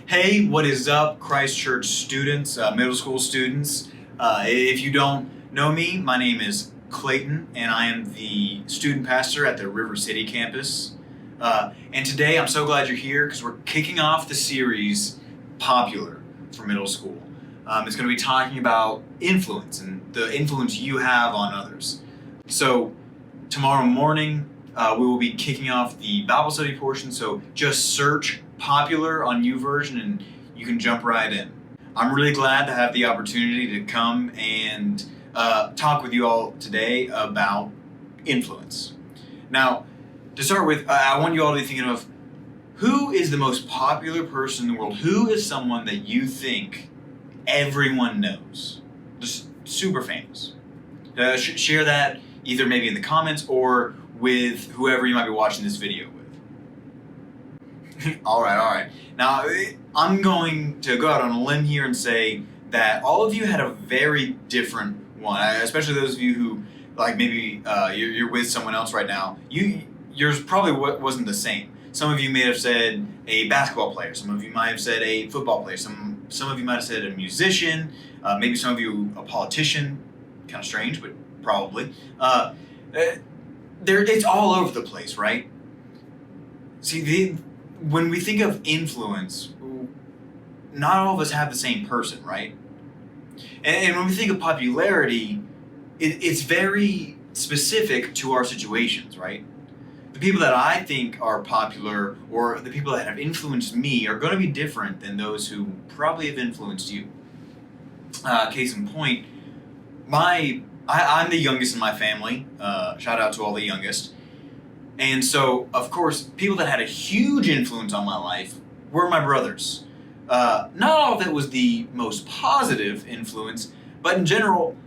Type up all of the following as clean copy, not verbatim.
Hey, what is up, Christ Church students, middle school students? If you don't know me, my name is Clayton, and I am the student pastor at the River City campus. And today I'm so glad you're here because we're kicking off the series Popular for middle school. It's going to be talking about influence and the influence you have on others. So tomorrow morning, we will be kicking off the Bible study portion, so just search Popular on YouVersion and you can jump right in. I'm really glad to have the opportunity to come and talk with you all today about influence. Now, to start with, I want you all to be thinking of who is the most popular person in the world? Who is someone that you think everyone knows? Just super famous. Share that either maybe in the comments or with whoever you might be watching this video with. All right. Now, I'm going to go out on a limb here and say that all of you had a very different one, especially those of you who, like maybe you're with someone else right now. Yours probably wasn't the same. Some of you may have said a basketball player. Some of you might have said a football player. Some of you might have said a musician. Maybe some of you a politician. Kind of strange, but probably. It's all over the place, right? See, when we think of influence, not all of us have the same person, right? And when we think of popularity, it's very specific to our situations, right? The people that I think are popular or the people that have influenced me are going to be different than those who probably have influenced you. Case in point, I'm the youngest in my family. Shout out to all the youngest. And so, of course, people that had a huge influence on my life were my brothers. Not all of it was the most positive influence, but in general,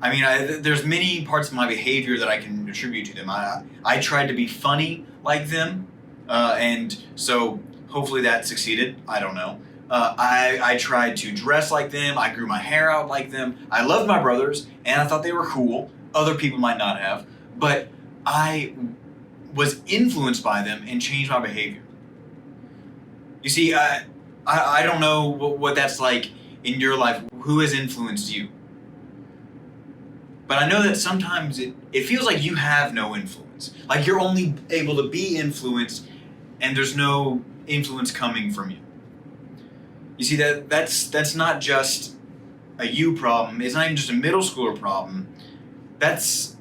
there's many parts of my behavior that I can attribute to them. I tried to be funny like them, and so hopefully that succeeded. I don't know. I tried to dress like them. I grew my hair out like them. I loved my brothers, and I thought they were cool. Other people might not have, but I was influenced by them and changed my behavior. You see, I don't know what that's like in your life. Who has influenced you? But I know that sometimes it feels like you have no influence. Like you're only able to be influenced and there's no influence coming from you. You see, that's not just a you problem. It's not even just a middle schooler problem. That's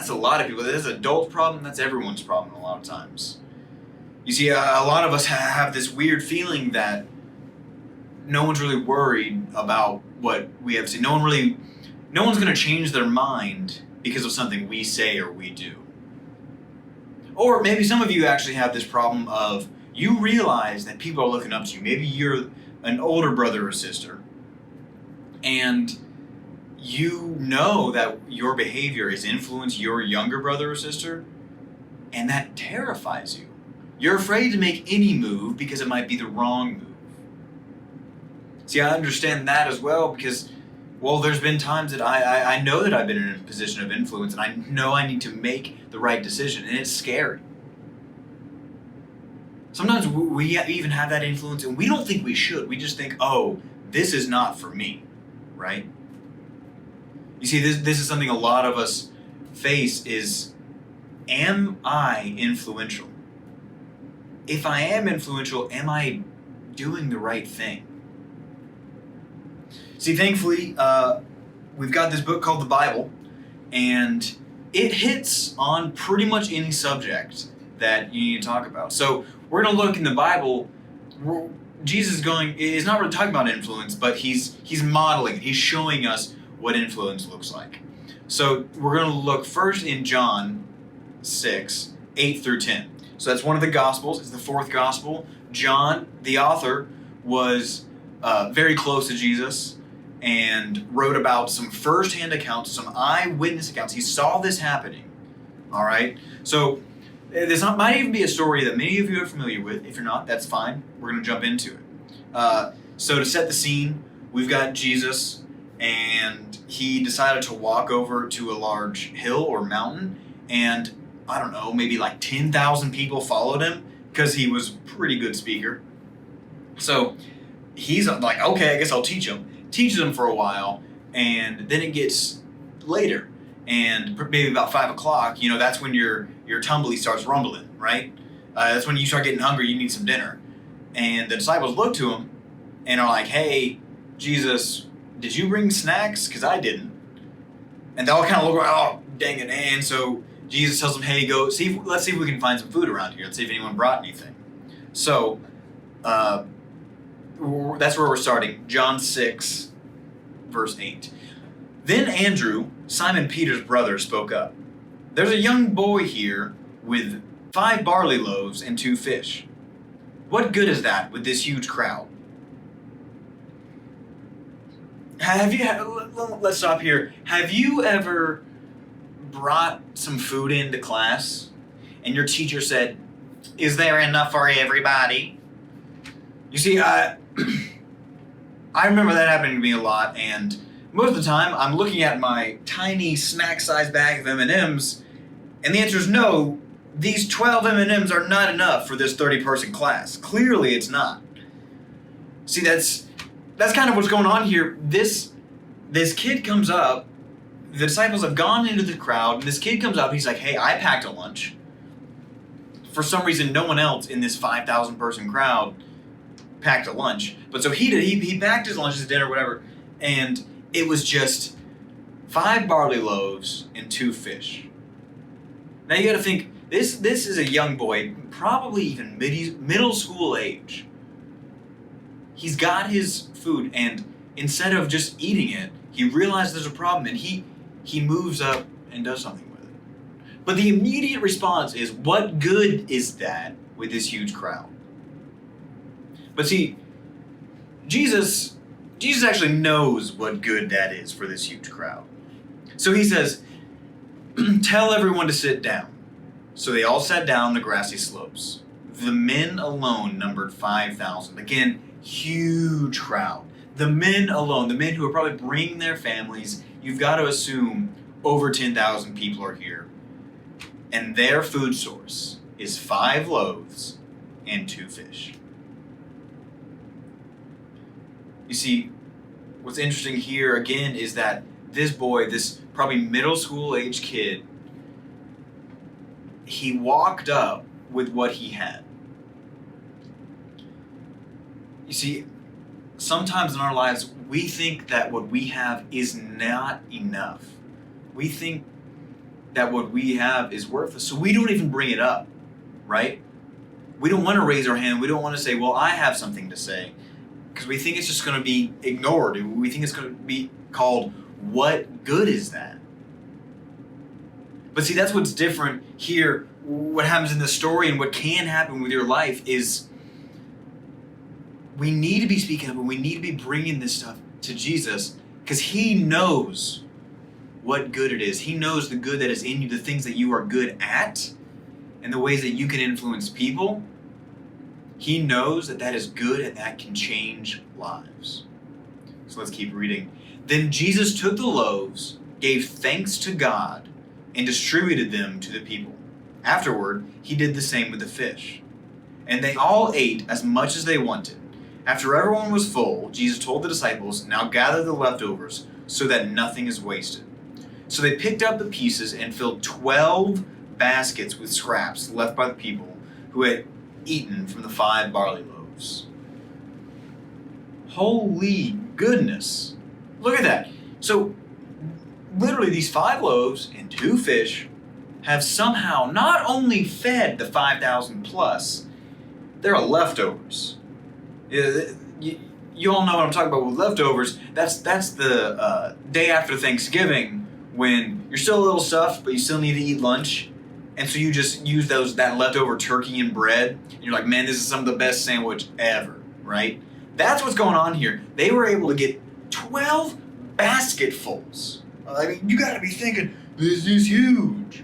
a lot of people. That's an adult problem. That's everyone's problem a lot of times. You see, a lot of us have this weird feeling that no one's really worried about what we have to say. No one's going to change their mind because of something we say or we do. Or maybe some of you actually have this problem of you realize that people are looking up to you. Maybe you're an older brother or sister, and you know that your behavior has influenced your younger brother or sister, and that terrifies you. You're afraid to make any move because it might be the wrong move. See, I understand that as well because, well, there's been times that I know that I've been in a position of influence and I know I need to make the right decision, and it's scary. Sometimes we even have that influence and we don't think we should. We just think, oh, this is not for me, right? You see, this is something a lot of us face is, am I influential? If I am influential, am I doing the right thing? See, thankfully, we've got this book called the Bible, and it hits on pretty much any subject that you need to talk about. So we're going to look in the Bible. Jesus is not really talking about influence, but he's modeling it. He's showing us what influence looks like. So we're going to look first in John 6, 8 through 10. So that's one of the Gospels. It's the fourth Gospel. John, the author, was very close to Jesus and wrote about some first-hand accounts, some eyewitness accounts. He saw this happening. All right? So this might even be a story that many of you are familiar with. If you're not, that's fine. We're going to jump into it. So to set the scene, we've got Jesus, and he decided to walk over to a large hill or mountain, and I don't know, maybe like 10,000 people followed him because he was a pretty good speaker. So he's like, okay, I guess I'll teach him. Teaches him for a while, and then it gets later, and maybe about 5 o'clock. That's when your tumbly starts rumbling, right? That's when you start getting hungry. You need some dinner, and the disciples look to him and are like, "Hey, Jesus, did you bring snacks? Because I didn't." And they all kind of look around. Oh, dang it! And so Jesus tells them, "Hey, go see. Let's see if we can find some food around here. Let's see if anyone brought anything." So. That's where we're starting. John 6, verse 8. Then Andrew, Simon Peter's brother, spoke up. There's a young boy here with 5 barley loaves and 2 fish. What good is that with this huge crowd? Let's stop here. Have you ever brought some food into class and your teacher said, "Is there enough for everybody?" You see, I remember that happening to me a lot, and most of the time I'm looking at my tiny snack-sized bag of M&Ms, and the answer is no. These 12 M&Ms are not enough for this 30-person class. Clearly, it's not. See, that's kind of what's going on here. This kid comes up. The disciples have gone into the crowd, and this kid comes up. He's like, "Hey, I packed a lunch." For some reason, no one else in this 5,000-person crowd packed a lunch, but so he did. He packed his lunch, his dinner, whatever, and it was just 5 barley loaves and 2 fish. Now you got to think this is a young boy, probably even middle school age. He's got his food, and instead of just eating it, he realizes there's a problem, and he moves up and does something with it. But the immediate response is, what good is that with this huge crowd? But see, Jesus actually knows what good that is for this huge crowd. So he says, "Tell everyone to sit down." So they all sat down on the grassy slopes. The men alone numbered 5,000. Again, huge crowd. The men alone, the men who are probably bringing their families, you've got to assume over 10,000 people are here. And their food source is 5 loaves and 2 fish. You see, what's interesting here again is that this boy, this probably middle school age kid, he walked up with what he had. You see, sometimes in our lives, we think that what we have is not enough. We think that what we have is worthless, so we don't even bring it up, right? We don't want to raise our hand. We don't want to say, "Well, I have something to say." Because we think it's just going to be ignored. We think it's going to be called, "What good is that?" But see, that's what's different here. What happens in the story and what can happen with your life is we need to be speaking up and we need to be bringing this stuff to Jesus because He knows what good it is. He knows the good that is in you, the things that you are good at, and the ways that you can influence people. He knows that that is good and that can change lives. So let's keep reading. Then Jesus took the loaves, gave thanks to God, and distributed them to the people. Afterward, He did the same with the fish. And they all ate as much as they wanted. After everyone was full, Jesus told the disciples, "Now gather the leftovers so that nothing is wasted." So they picked up the pieces and filled 12 baskets with scraps left by the people who had eaten from the 5 barley loaves. Holy goodness. Look at that. So literally these 5 loaves and 2 fish have somehow not only fed the 5,000 plus, there are leftovers. You all know what I'm talking about with leftovers. That's the day after Thanksgiving when you're still a little stuffed, but you still need to eat lunch. And so you just use that leftover turkey and bread. And you're like, "Man, this is some of the best sandwich ever," right? That's what's going on here. They were able to get 12 basketfuls. I mean, you got to be thinking, this is huge.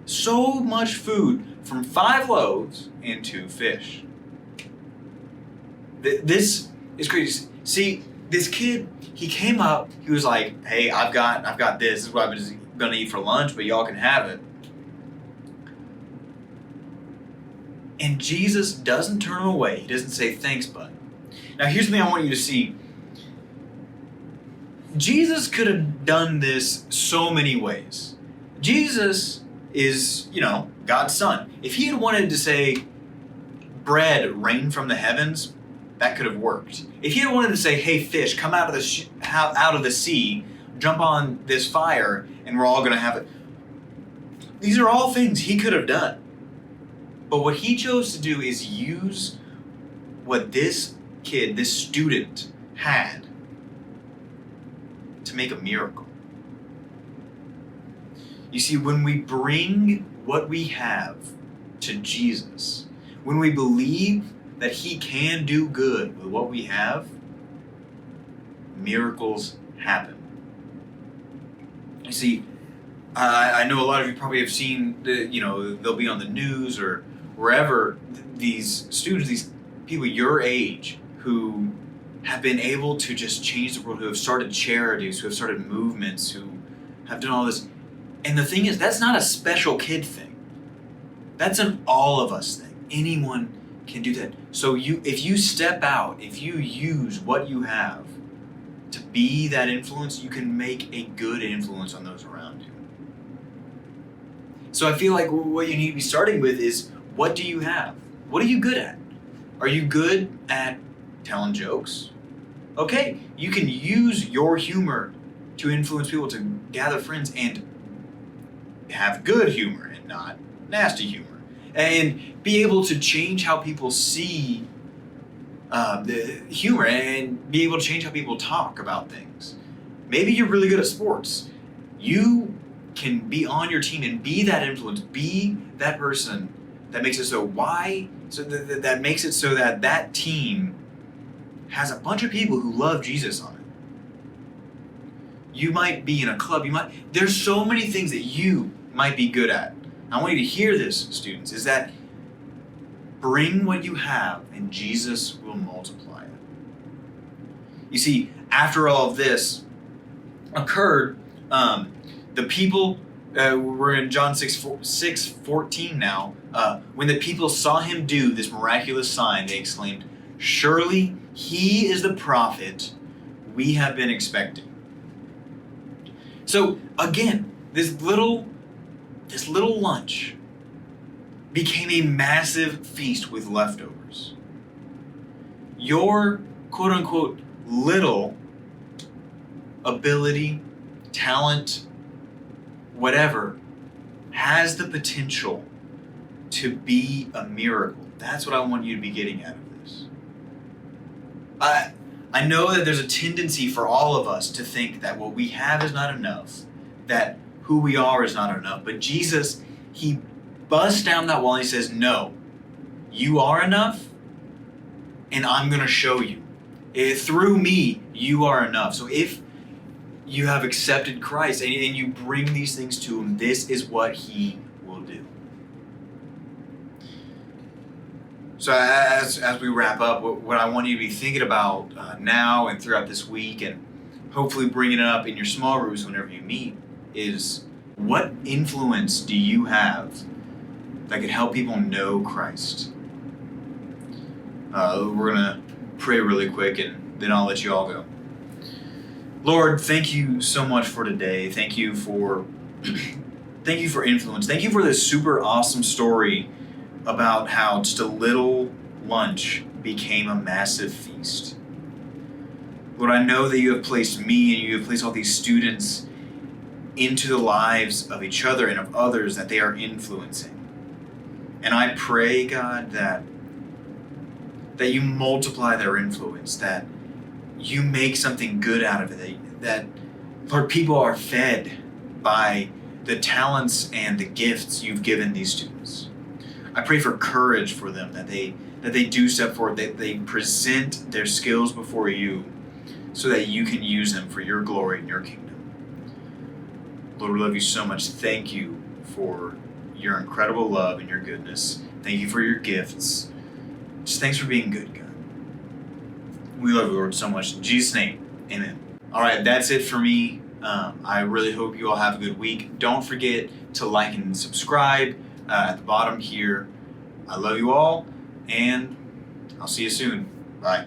So much food from 5 loaves and 2 fish. This is crazy. See, this kid, he came up, he was like, "Hey, I've got this. This is what I'm going to eat for lunch, but y'all can have it." And Jesus doesn't turn him away. He doesn't say, "Thanks, bud." Now, here's the thing I want you to see. Jesus could have done this so many ways. Jesus is, God's son. If he had wanted to say, bread, rain from the heavens, that could have worked. If he had wanted to say, hey, fish, come out of the sea, jump on this fire, and we're all going to have it. These are all things he could have done. But what he chose to do is use what this kid, this student, had to make a miracle. You see, when we bring what we have to Jesus, when we believe that he can do good with what we have, miracles happen. You see, I know a lot of you probably have seen, they'll be on the news or wherever, these students, these people your age who have been able to just change the world, who have started charities, who have started movements, who have done all this. And the thing is, that's not a special kid thing. That's an all of us thing. Anyone can do that. So if you step out, if you use what you have to be that influence, you can make a good influence on those around you. So I feel like what you need to be starting with is, what do you have? What are you good at? Are you good at telling jokes? Okay, you can use your humor to influence people to gather friends and have good humor and not nasty humor. And be able to change how people see the humor and be able to change how people talk about things. Maybe you're really good at sports. You can be on your team and be that influence, be that person that makes it so. Why? So that makes it so that that team has a bunch of people who love Jesus on it. You might be in a club. There's so many things that you might be good at. I want you to hear this, students, is that bring what you have and Jesus will multiply it. You see, after all of this occurred, the people, we're in John 6:14 now, when the people saw him do this miraculous sign, they exclaimed, "Surely he is the prophet we have been expecting." So again, this little lunch became a massive feast with leftovers. Your quote unquote little ability, talent, whatever, has the potential to be a miracle. That's what I want you to be getting out of this. I know that there's a tendency for all of us to think that what we have is not enough, that who we are is not enough. But Jesus, he busts down that wall and he says, no, you are enough, and I'm going to show you. Through me, you are enough. So if you have accepted Christ and you bring these things to him, this is what he will do. So as we wrap up, what I want you to be thinking about now and throughout this week, and hopefully bringing it up in your small groups whenever you meet, is what influence do you have that could help people know Christ? We're going to pray really quick and then I'll let you all go. Lord, thank you so much for today. Thank you for influence. Thank you for this super awesome story about how just a little lunch became a massive feast. Lord, I know that you have placed me and you have placed all these students into the lives of each other and of others that they are influencing. And I pray, God, that you multiply their influence, that you make something good out of it, that Lord, people are fed by the talents and the gifts you've given these students. I pray for courage for them, that they do step forward, that they present their skills before you so that you can use them for your glory and your kingdom. Lord, we love you so much. Thank you for your incredible love and your goodness. Thank you for your gifts. Just thanks for being good, God. We love you, Lord, so much. In Jesus' name, amen. All right, that's it for me. I really hope you all have a good week. Don't forget to like and subscribe at the bottom here. I love you all, and I'll see you soon. Bye.